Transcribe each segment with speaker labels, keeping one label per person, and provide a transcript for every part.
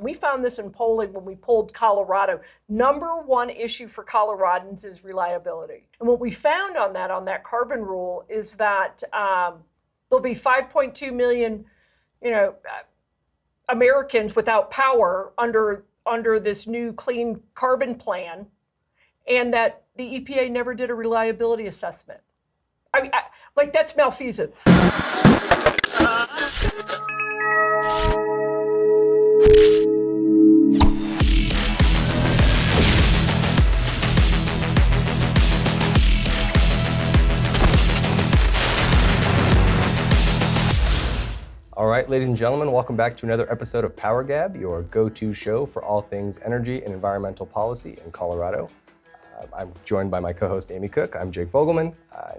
Speaker 1: We found this in polling when we polled Colorado. Number one issue for Coloradans is reliability. And what we found on that carbon rule is that there'll be 5.2 million, Americans without power under this new clean carbon plan, and that the EPA never did a reliability assessment. That's malfeasance.
Speaker 2: All right, ladies and gentlemen, welcome back to another episode of PowerGab, your go-to show for all things energy and environmental policy in Colorado. I'm joined by my co-host, Amy Cooke. I'm Jake Fogleman.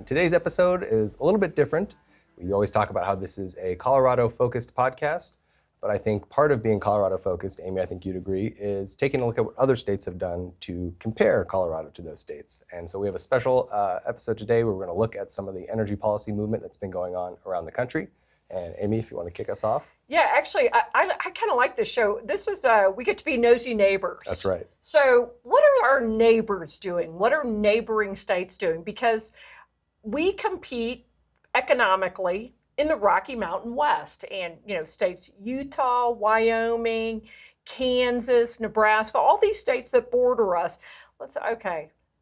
Speaker 2: Today's episode is a little bit different. We always talk about how this is a Colorado-focused podcast, but I think part of being Colorado-focused, Amy, I think you'd agree, is taking a look at what other states have done to compare Colorado to those states. And so we have a special episode today where we're going to look at some of the energy policy movement that's been going on around the country. And Amy, if you want to kick us off.
Speaker 1: Yeah, actually, I kind of like this show. This is, we get to be nosy neighbors.
Speaker 2: That's right.
Speaker 1: So what are our neighbors doing? What are neighboring states doing? Because we compete economically in the Rocky Mountain West, and, states Utah, Wyoming, Kansas, Nebraska, all these states that border us.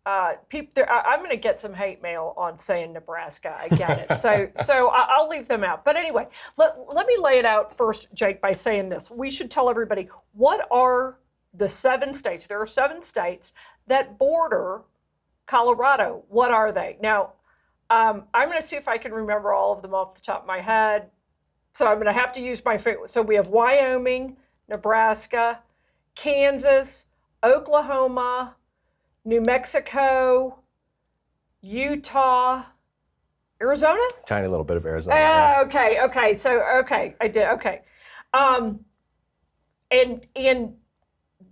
Speaker 1: I'm going to get some hate mail on saying Nebraska. I get it. So I'll leave them out. But anyway, let me lay it out first, Jake, by saying this. We should tell everybody, what are the 7 states? There are 7 states that border Colorado. What are they? Now, I'm going to see if I can remember all of them off the top of my head. So I'm going to have to use my favorite. So we have Wyoming, Nebraska, Kansas, Oklahoma, New Mexico, Utah, Arizona?
Speaker 2: Tiny little bit of Arizona. Yeah.
Speaker 1: Okay. I did. Okay. And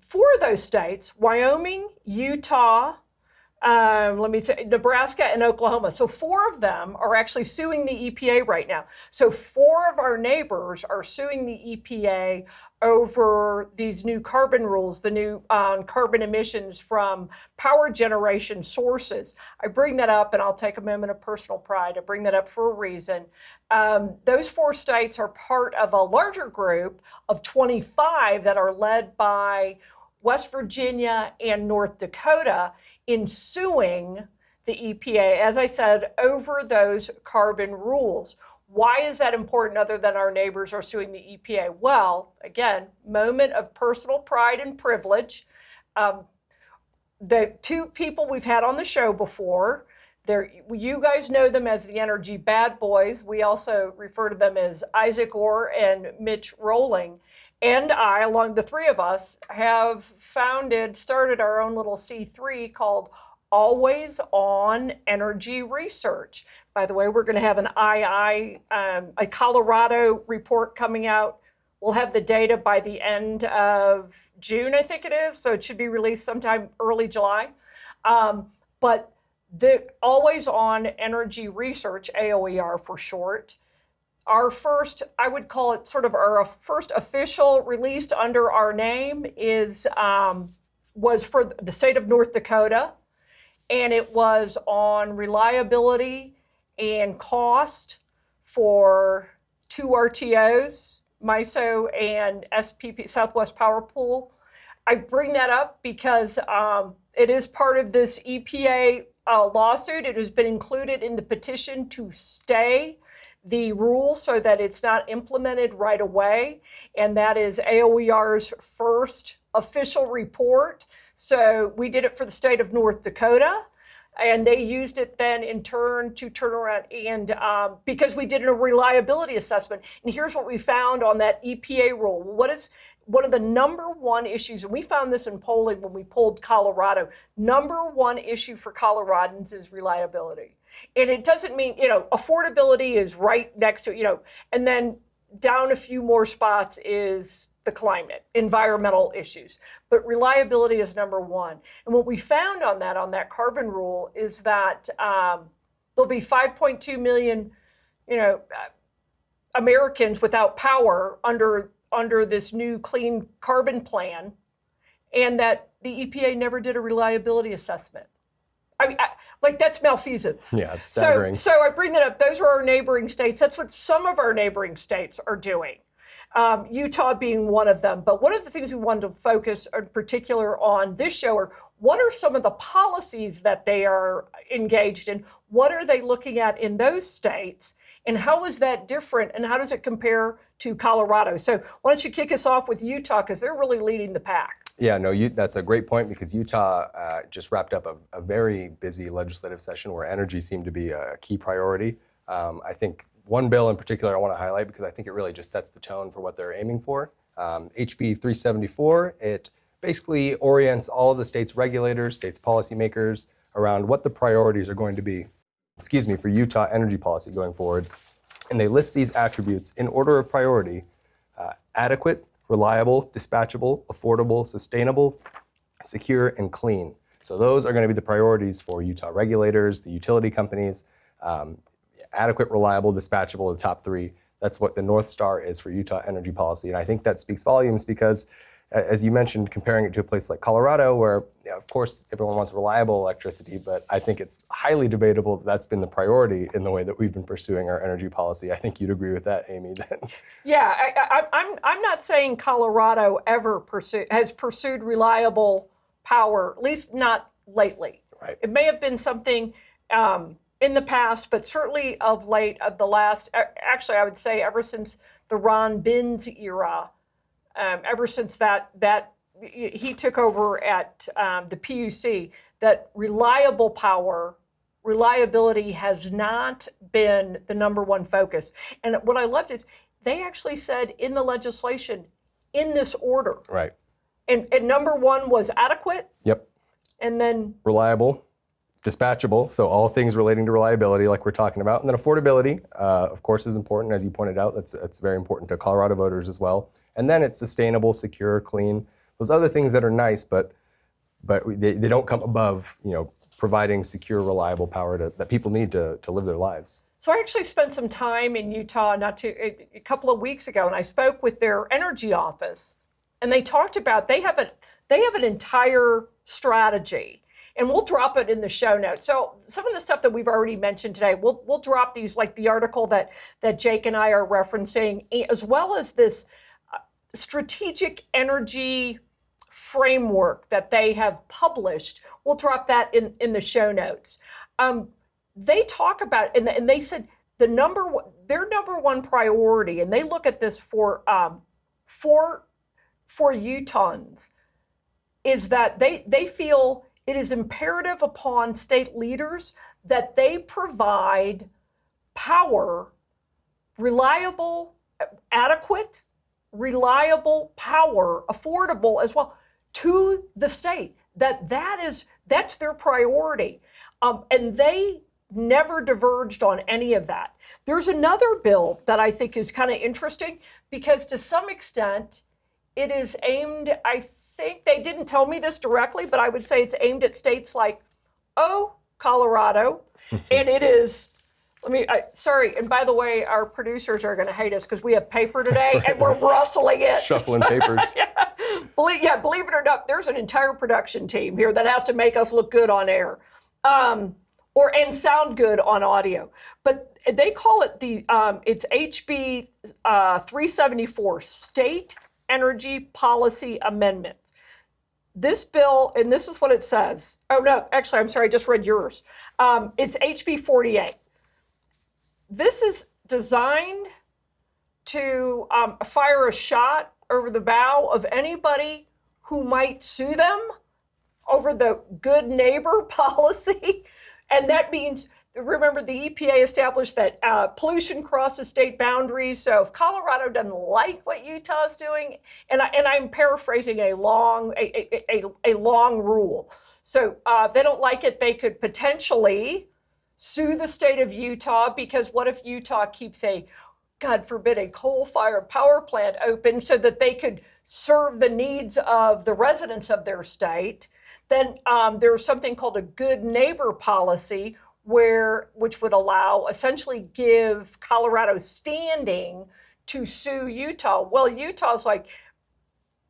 Speaker 1: 4 of those states, Wyoming, Utah, Nebraska and Oklahoma. So 4 of them are actually suing the EPA right now. So 4 of our neighbors are suing the EPA over these new carbon rules, the new carbon emissions from power generation sources. I bring that up, and I'll take a moment of personal pride. I bring that up for a reason. Those 4 states are part of a larger group of 25 that are led by West Virginia and North Dakota in suing the EPA, as I said, over those carbon rules. Why is that important other than our neighbors are suing the EPA? Well, again, moment of personal pride and privilege. The 2 people we've had on the show before, you guys know them as the energy bad boys. We also refer to them as Isaac Orr and Mitch Rolling. And I, along the 3 of us, have started our own little C3 called Always On Energy Research. By the way, we're going to have a Colorado report coming out. We'll have the data by the end of June, I think it is. So it should be released sometime early July. But the Always On Energy Research, AOER for short, our first, I would call it sort of our first official released under our name was for the state of North Dakota. And it was on reliability and cost for 2 RTOs, MISO and SPP, Southwest Power Pool. I bring that up because it is part of this EPA lawsuit. It has been included in the petition to stay the rule so that it's not implemented right away. And that is AOER's first official report. So we did it for the state of North Dakota, and they used it then in turn to turn around and because we did a reliability assessment. And here's what we found on that EPA rule. What is one of the number one issues, and we found this in polling when we polled Colorado, number one issue for Coloradans is reliability. And it doesn't mean, affordability is right next to, and then down a few more spots is the climate, environmental issues. But reliability is number one. And what we found on that carbon rule is that there'll be 5.2 million, Americans without power under under this new clean carbon plan, and that the EPA never did a reliability assessment. I mean, like, that's malfeasance.
Speaker 2: Yeah, it's staggering.
Speaker 1: So I bring that up. Those are our neighboring states. That's what some of our neighboring states are doing. Utah being one of them. But one of the things we wanted to focus in particular on this show are what are some of the policies that they are engaged in? What are they looking at in those states? And how is that different? And how does it compare to Colorado? So why don't you kick us off with Utah, because they're really leading the pack.
Speaker 2: Yeah, no, that's a great point, because Utah just wrapped up a very busy legislative session where energy seemed to be a key priority. I think one bill in particular I want to highlight, because I think it really just sets the tone for what they're aiming for. HB 374, it basically orients all of the state's regulators, state's policymakers around what the priorities are going to be, for Utah energy policy going forward. And they list these attributes in order of priority: adequate, reliable, dispatchable, affordable, sustainable, secure, and clean. So those are going to be the priorities for Utah regulators, the utility companies. Adequate, reliable, dispatchable, the top three. That's what the North Star is for Utah energy policy. And I think that speaks volumes because, as you mentioned, comparing it to a place like Colorado, where, of course, everyone wants reliable electricity, but I think it's highly debatable that that's been the priority in the way that we've been pursuing our energy policy. I think you'd agree with that, Amy.
Speaker 1: Yeah, I'm not saying Colorado ever has pursued reliable power, at least not lately.
Speaker 2: Right.
Speaker 1: It may have been something in the past, but certainly of late, of the last, actually, I would say ever since the Ron Binns era, ever since that he took over at the PUC, that reliability has not been the number one focus. And what I loved is they actually said in the legislation, in this order.
Speaker 2: Right.
Speaker 1: And number one was adequate.
Speaker 2: Yep.
Speaker 1: And then
Speaker 2: reliable, dispatchable, so all things relating to reliability like we're talking about. And then affordability, of course, is important. As you pointed out, that's very important to Colorado voters as well. And then it's sustainable, secure, clean. Those other things that are nice, but they don't come above, providing secure, reliable power that people need to live their lives.
Speaker 1: So I actually spent some time in Utah a couple of weeks ago, and I spoke with their energy office, and they talked about they have an entire strategy. And we'll drop it in the show notes. So some of the stuff that we've already mentioned today, we'll drop these, like the article that Jake and I are referencing, as well as this strategic energy framework that they have published. We'll drop that in the show notes. They talk about, and they said their number one priority, and they look at this for Utahns, is that they feel it is imperative upon state leaders that they provide power, reliable, adequate, reliable power, affordable as well, to the state. That's their priority. And they never diverged on any of that. There's another bill that I think is kind of interesting because to some extent, it is aimed, I think they didn't tell me this directly, but I would say it's aimed at states like, Colorado. And it is, sorry, and by the way, our producers are going to hate us because we have paper today right. And we're rustling it.
Speaker 2: Shuffling papers.
Speaker 1: Yeah. Believe it or not, there's an entire production team here that has to make us look good on air. And sound good on audio. But they call it it's HB 374, State Energy Policy Amendment. This bill, and this is what it says. Oh, no, actually, I'm sorry, I just read yours. It's HB 48. This is designed to fire a shot over the bow of anybody who might sue them over the good neighbor policy. And that means, remember, the EPA established that pollution crosses state boundaries. So if Colorado doesn't like what Utah's doing, and I'm paraphrasing a long rule. So they don't like it, they could potentially sue the state of Utah, because what if Utah keeps God forbid, a coal-fired power plant open so that they could serve the needs of the residents of their state? Then there's something called a good neighbor policy, which would essentially give Colorado standing to sue Utah. Well, Utah's like,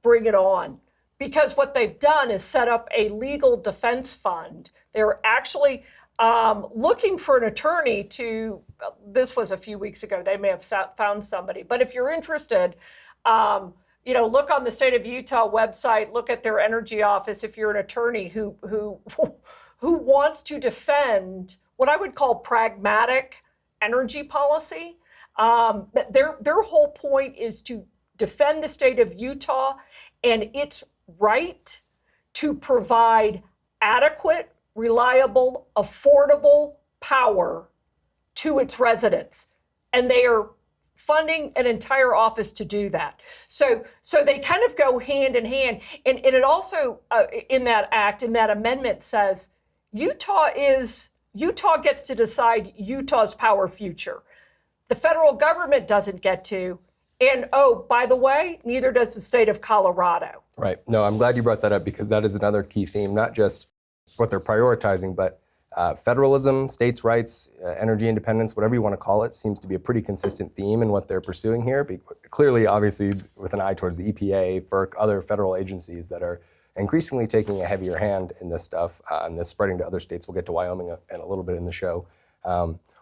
Speaker 1: bring it on. Because what they've done is set up a legal defense fund. They're actually looking for an attorney to, this was a few weeks ago, they may have found somebody. But if you're interested, look on the state of Utah website, look at their energy office if you're an attorney who wants to defend what I would call pragmatic energy policy. Their whole point is to defend the state of Utah and its right to provide adequate, reliable, affordable power to its residents. And they are funding an entire office to do that. So they kind of go hand in hand. And it also, in that act, in that amendment says, Utah gets to decide Utah's power future. The federal government doesn't get to. And oh, by the way, neither does the state of Colorado.
Speaker 2: Right. No, I'm glad you brought that up because that is another key theme, not just what they're prioritizing, but federalism, states' rights, energy independence, whatever you want to call it, seems to be a pretty consistent theme in what they're pursuing here. Clearly, obviously, with an eye towards the EPA, FERC, other federal agencies that are increasingly taking a heavier hand in this stuff, and this spreading to other states. We'll get to Wyoming in a little bit in the show.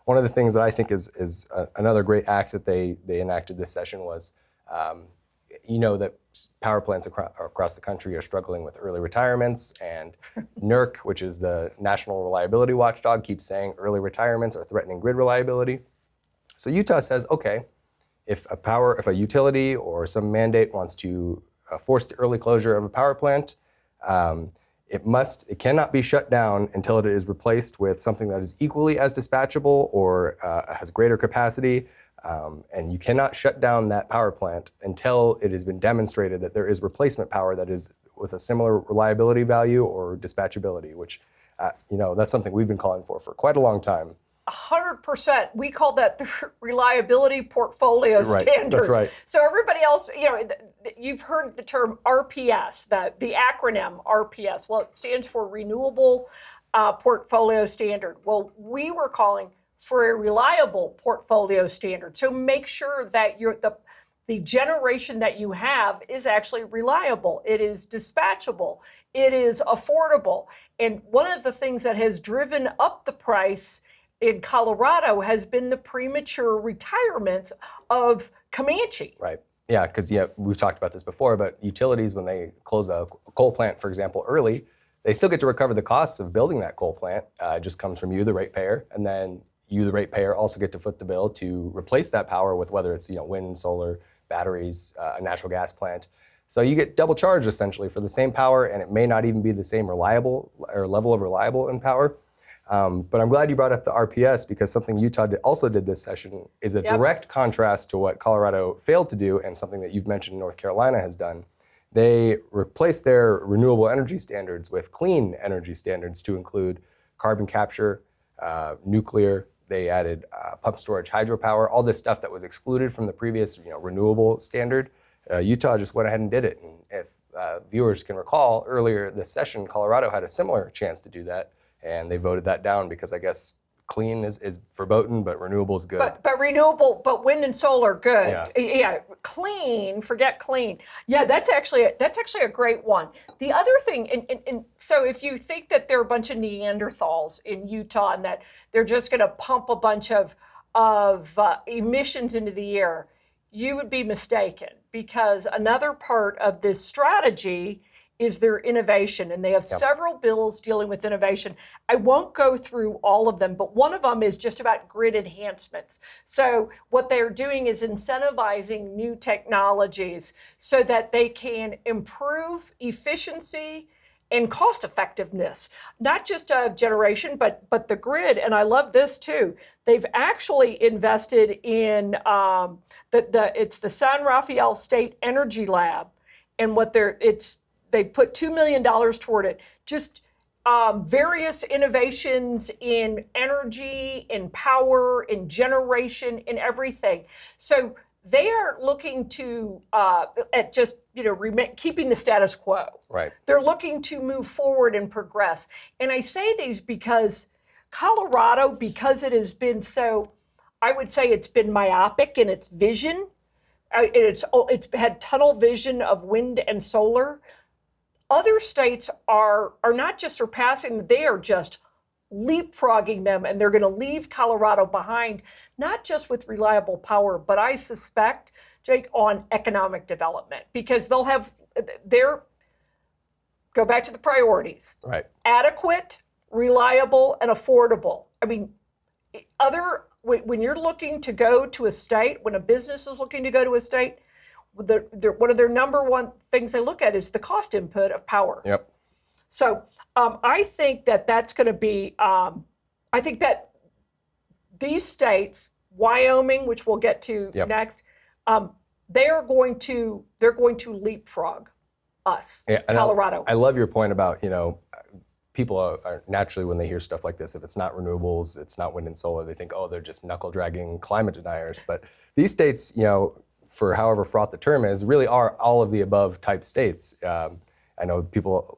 Speaker 2: One of the things that I think is another great act that they enacted this session was, that power plants across the country are struggling with early retirements, and NERC, which is the National Reliability Watchdog, keeps saying early retirements are threatening grid reliability. So Utah says, okay, if a utility or some mandate wants to force the early closure of a power plant, it cannot be shut down until it is replaced with something that is equally as dispatchable or has greater capacity. And you cannot shut down that power plant until it has been demonstrated that there is replacement power that is with a similar reliability value or dispatchability, which, that's something we've been calling for quite a long time.
Speaker 1: 100%. We call that the reliability portfolio standard.
Speaker 2: That's right.
Speaker 1: So everybody else, you've heard the term RPS, the acronym RPS. Well, it stands for Renewable Portfolio Standard. Well, we were calling for a reliable portfolio standard. So make sure that the generation that you have is actually reliable. It is dispatchable. It is affordable. And one of the things that has driven up the price in Colorado has been the premature retirement of Comanche.
Speaker 2: Right. Yeah, because we've talked about this before, but utilities, when they close a coal plant, for example, early, they still get to recover the costs of building that coal plant. It just comes from you, the ratepayer, and then you, the ratepayer, also get to foot the bill to replace that power with whether it's wind, solar, batteries, a natural gas plant. So you get double charged essentially for the same power, and it may not even be the same reliable or level of reliable in power. But I'm glad you brought up the RPS because something Utah also did this session is a direct contrast to what Colorado failed to do and something that you've mentioned North Carolina has done. They replaced their renewable energy standards with clean energy standards to include carbon capture, nuclear. They added pump storage hydropower, all this stuff that was excluded from the previous renewable standard. Utah just went ahead and did it. And if viewers can recall, earlier this session, Colorado had a similar chance to do that. And they voted that down because I guess clean is verboten, but renewable is good.
Speaker 1: But wind and solar, good.
Speaker 2: Yeah.
Speaker 1: Clean, forget clean. Yeah, that's actually a great one. The other thing, and so if you think that there are a bunch of Neanderthals in Utah and that they're just going to pump a bunch of emissions into the air, you would be mistaken because another part of this strategy is their innovation, and they have several bills dealing with innovation. I won't go through all of them, but one of them is just about grid enhancements. So what they're doing is incentivizing new technologies so that they can improve efficiency and cost effectiveness, not just of generation, but the grid. And I love this too. They've actually invested in it's the San Rafael State Energy Lab, and they put $2 million toward it. Just various innovations in energy, in power, in generation, in everything. So they are looking to at just keeping the status quo.
Speaker 2: Right.
Speaker 1: They're looking to move forward and progress. And I say these because Colorado, because it has been so, I would say it's been myopic in its vision. It's had tunnel vision of wind and solar. Other states are not just surpassing, they are just leapfrogging them, and they're going to leave Colorado behind, not just with reliable power, but I suspect, Jake, on economic development, because they'll have go back to the priorities.
Speaker 2: Right.
Speaker 1: Adequate, reliable, and affordable. I mean, when you're looking to go to a state, when a business is looking to go to a state, one of their number one things they look at is the cost input of power.
Speaker 2: Yep.
Speaker 1: So I think that's going to be, I think that these states, Wyoming, which we'll get to next, they're going to leapfrog us, Colorado.
Speaker 2: I love your point about, people are naturally, when they hear stuff like this, if it's not renewables, it's not wind and solar, they think, oh, they're just knuckle dragging climate deniers. But these states, for however fraught the term is, really are all of the above type states. I know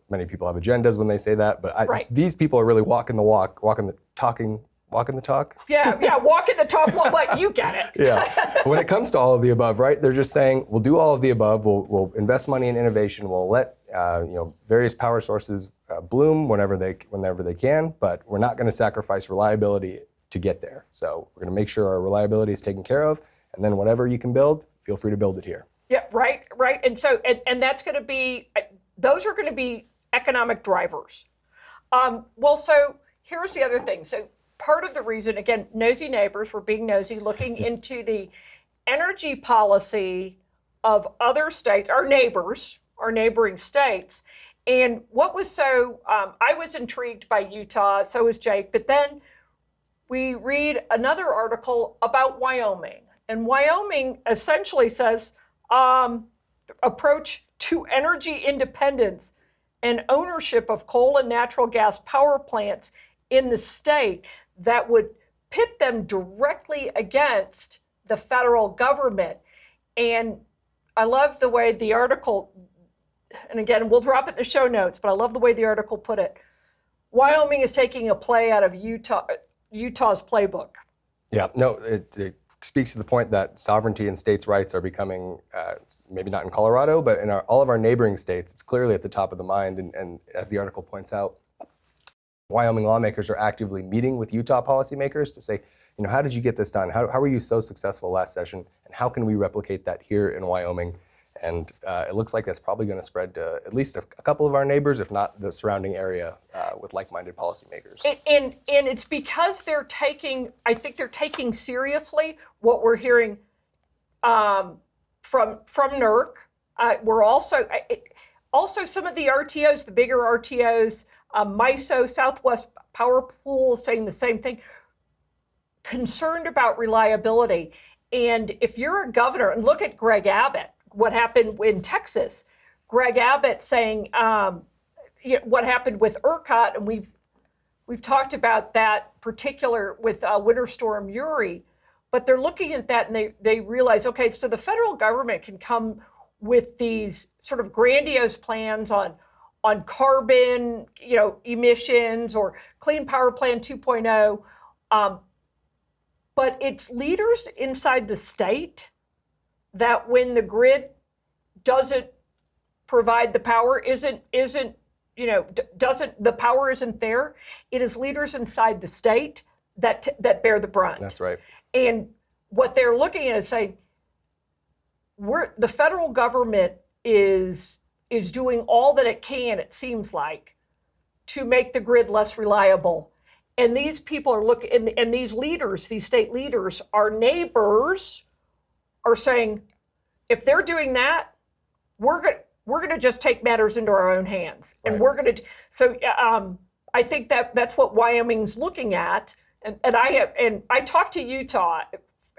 Speaker 2: many people have agendas when they say that, but these people are really walking the walk, walking the talk.
Speaker 1: Yeah, walking the talk. Well, you get it.
Speaker 2: Yeah. When it comes to all of the above, right? They're just saying we'll do all of the above. We'll invest money in innovation. We'll let various power sources bloom whenever they can, but we're not going to sacrifice reliability to get there. So we're going to make sure our reliability is taken care of, and then whatever you can build, feel free to build it here.
Speaker 1: Yeah, right. And so and that's going to be, those are going to be economic drivers. So here's the other thing. So part of the reason, again, nosy neighbors, we're being nosy, looking into the energy policy of other states, our neighbors, our neighboring states. And what was I was intrigued by Utah, so was Jake, but then we read another article about Wyoming. And Wyoming essentially says, approach to energy independence and ownership of coal and natural gas power plants in the state that would pit them directly against the federal government. And I love the way the article, and again, we'll drop it in the show notes, but I love the way the article put it. Wyoming is taking a play out of Utah's playbook.
Speaker 2: Yeah, no, it speaks to the point that sovereignty and states' rights are becoming, maybe not in Colorado, but in all of our neighboring states, it's clearly at the top of the mind. And as the article points out, Wyoming lawmakers are actively meeting with Utah policymakers to say, how did you get this done? How were you so successful last session? And how can we replicate that here in Wyoming? And it looks like that's probably going to spread to at least a couple of our neighbors, if not the surrounding area, with like-minded policymakers. And
Speaker 1: it's because I think they're taking seriously what we're hearing from NERC. We're also some of the RTOs, the bigger RTOs, MISO, Southwest Power Pool, saying the same thing, concerned about reliability. And if you're a governor, and look at Greg Abbott, what happened in Texas, Greg Abbott saying what happened with ERCOT, and we've talked about that particular with Winter Storm Uri, but they're looking at that and they realize, okay, so the federal government can come with these sort of grandiose plans on carbon, emissions or Clean Power Plan 2.0, but it's leaders inside the state that when the grid doesn't provide the power, the power isn't there, it is leaders inside the state that bear the brunt.
Speaker 2: That's right.
Speaker 1: And what they're looking at is saying, the federal government is doing all that it can, it seems like, to make the grid less reliable. And these people are looking, and these leaders, these state leaders, our neighbors, are saying, if they're doing that, we're going to just take matters into our own hands, and we're going to. So I think that's what Wyoming's looking at, and I talked to Utah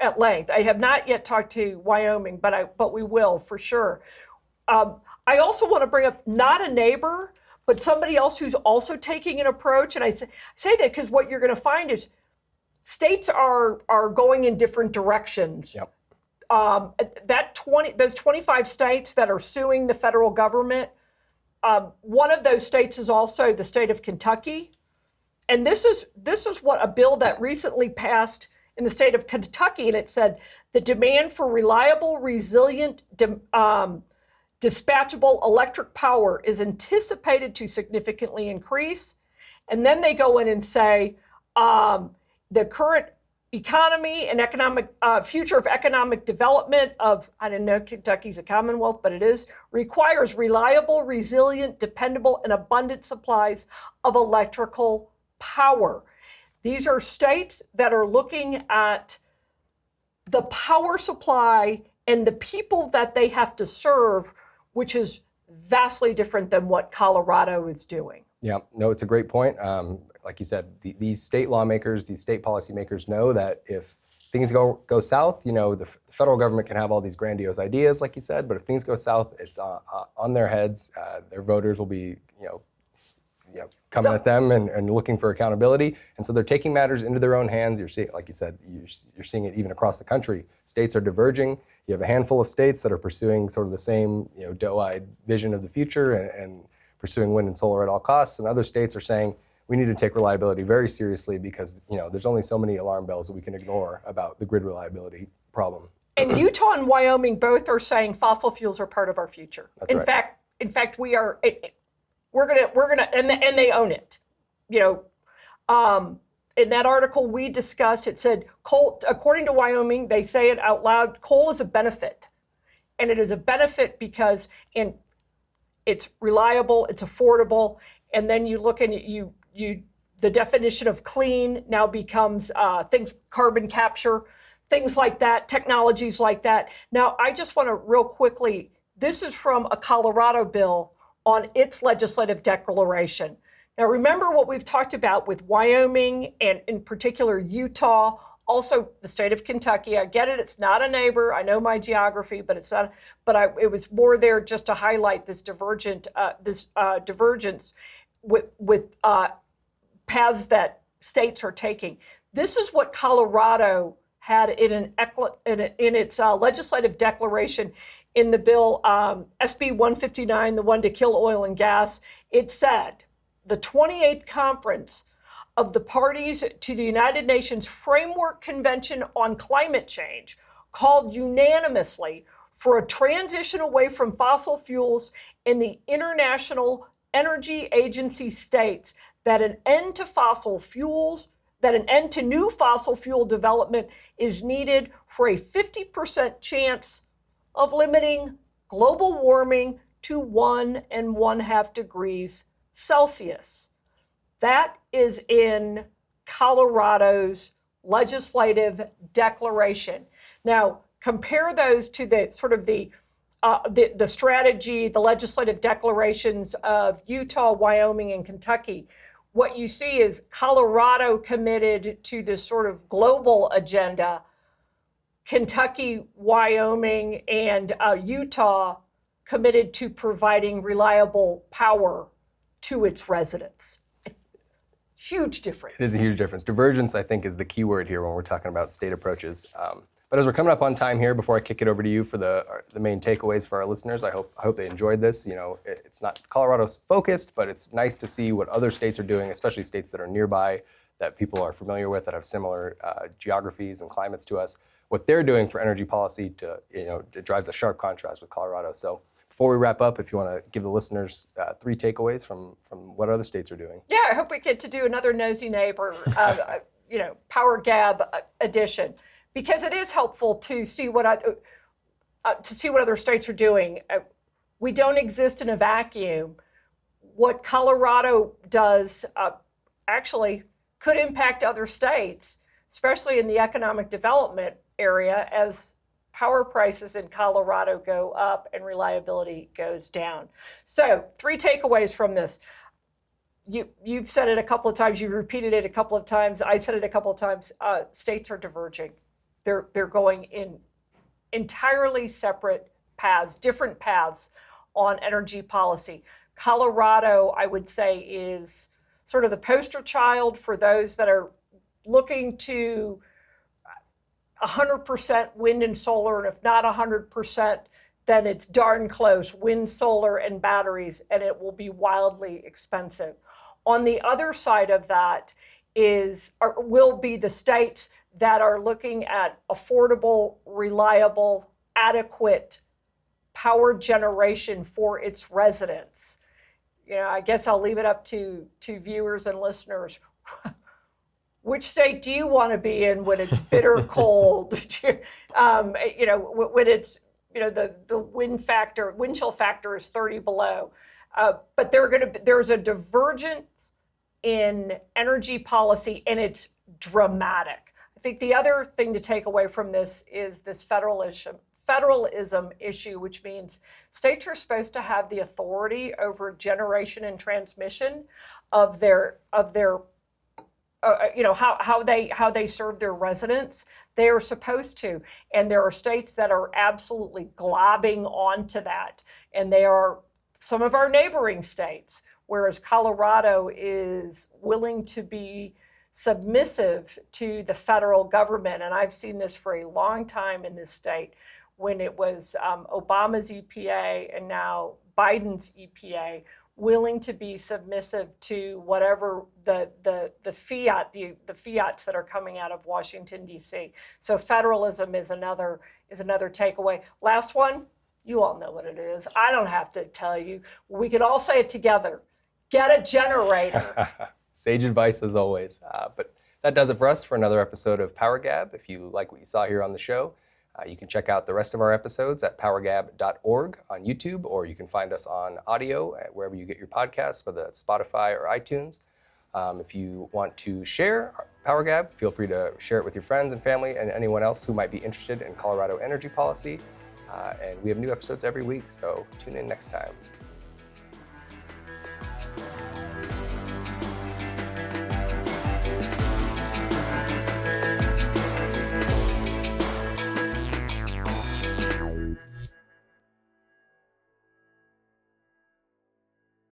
Speaker 1: at length. I have not yet talked to Wyoming, but we will for sure. I also want to bring up not a neighbor, but somebody else who's also taking an approach, and I say that because what you're going to find is states are going in different directions.
Speaker 2: Yep.
Speaker 1: Those 25 states that are suing the federal government, one of those states is also the state of Kentucky, and this is what a bill that recently passed in the state of Kentucky, and it said the demand for reliable, resilient, dispatchable electric power is anticipated to significantly increase. And then they go in and say the current economy and economic future of economic development of, I didn't know Kentucky's a commonwealth, but it is, requires reliable, resilient, dependable, and abundant supplies of electrical power. These are states that are looking at the power supply and the people that they have to serve, which is vastly different than what Colorado is doing.
Speaker 2: Yeah, no, it's a great point. Like you said, these state lawmakers, these state policymakers know that if things go south, the federal government can have all these grandiose ideas, like you said, but if things go south, it's on their heads. Their voters will be, coming at them and looking for accountability. And so they're taking matters into their own hands. You're seeing, like you said, you're seeing it even across the country. States are diverging. You have a handful of states that are pursuing sort of the same, doe-eyed vision of the future and pursuing wind and solar at all costs. And other states are saying, we need to take reliability very seriously because, there's only so many alarm bells that we can ignore about the grid reliability problem.
Speaker 1: And Utah and Wyoming both are saying fossil fuels are part of our future.
Speaker 2: That's right.
Speaker 1: In fact, we're gonna, and they own it. In that article we discussed, it said coal, according to Wyoming, they say it out loud, coal is a benefit. And it is a benefit because it's reliable, it's affordable, and then you look and the definition of clean now becomes things, carbon capture, things like that, technologies like that. Now, I just want to real quickly, this is from a Colorado bill on its legislative declaration. Now, remember what we've talked about with Wyoming and in particular Utah, also the state of Kentucky. I get it, it's not a neighbor. I know my geography, but it's not. It was more there just to highlight this divergence with paths that states are taking. This is what Colorado had in its legislative declaration in the bill SB 159, the one to kill oil and gas. It said, the 28th conference of the parties to the United Nations Framework Convention on Climate Change called unanimously for a transition away from fossil fuels, and the International Energy Agency states that an end to new fossil fuel development is needed for a 50% chance of limiting global warming to 1.5 degrees Celsius. That is in Colorado's legislative declaration. Now, compare those to the sort of the strategy, the legislative declarations of Utah, Wyoming, and Kentucky. What you see is Colorado committed to this sort of global agenda. Kentucky, Wyoming, and Utah committed to providing reliable power to its residents. Huge difference.
Speaker 2: It is a huge difference. Divergence, I think, is the key word here when we're talking about state approaches. But as we're coming up on time here, before I kick it over to you for the main takeaways for our listeners, I hope they enjoyed this. It's not Colorado's focused, but it's nice to see what other states are doing, especially states that are nearby, that people are familiar with, that have similar geographies and climates to us. What they're doing for energy policy it drives a sharp contrast with Colorado. So before we wrap up, if you want to give the listeners 3 takeaways from what other states are doing.
Speaker 1: Yeah, I hope we get to do another Nosy Neighbor, PowerGab edition, because it is helpful to see what other states are doing. We don't exist in a vacuum. What Colorado does actually could impact other states, especially in the economic development area, as power prices in Colorado go up and reliability goes down. So 3 takeaways from this. You've said it a couple of times, you've repeated it a couple of times, I said it a couple of times, states are diverging. They're going in entirely separate paths, different paths on energy policy. Colorado, I would say, is sort of the poster child for those that are looking to 100% wind and solar, and if not 100%, then it's darn close, wind, solar, and batteries, and it will be wildly expensive. On the other side of that will be the states that are looking at affordable, reliable, adequate power generation for its residents. I guess I'll leave it up to viewers and listeners. Which state do you want to be in when it's bitter cold? When it's the wind chill factor is 30 below. But there's a divergence in energy policy, and it's dramatic. I think the other thing to take away from this is this federalism issue, which means states are supposed to have the authority over generation and transmission of their how they serve their residents. They are supposed to, and there are states that are absolutely globbing onto that, and they are some of our neighboring states, whereas Colorado is willing to be submissive to the federal government. And I've seen this for a long time in this state, when it was Obama's EPA and now Biden's EPA, willing to be submissive to whatever the fiats that are coming out of Washington, D.C. So federalism is another takeaway. Last one, you all know what it is. I don't have to tell you. We could all say it together. Get a generator.
Speaker 2: Sage advice as always. But that does it for us for another episode of PowerGab. If you like what you saw here on the show, you can check out the rest of our episodes at powergab.org on YouTube, or you can find us on audio at wherever you get your podcasts, whether that's Spotify or iTunes. If you want to share PowerGab, feel free to share it with your friends and family and anyone else who might be interested in Colorado energy policy. And we have new episodes every week, so tune in next time.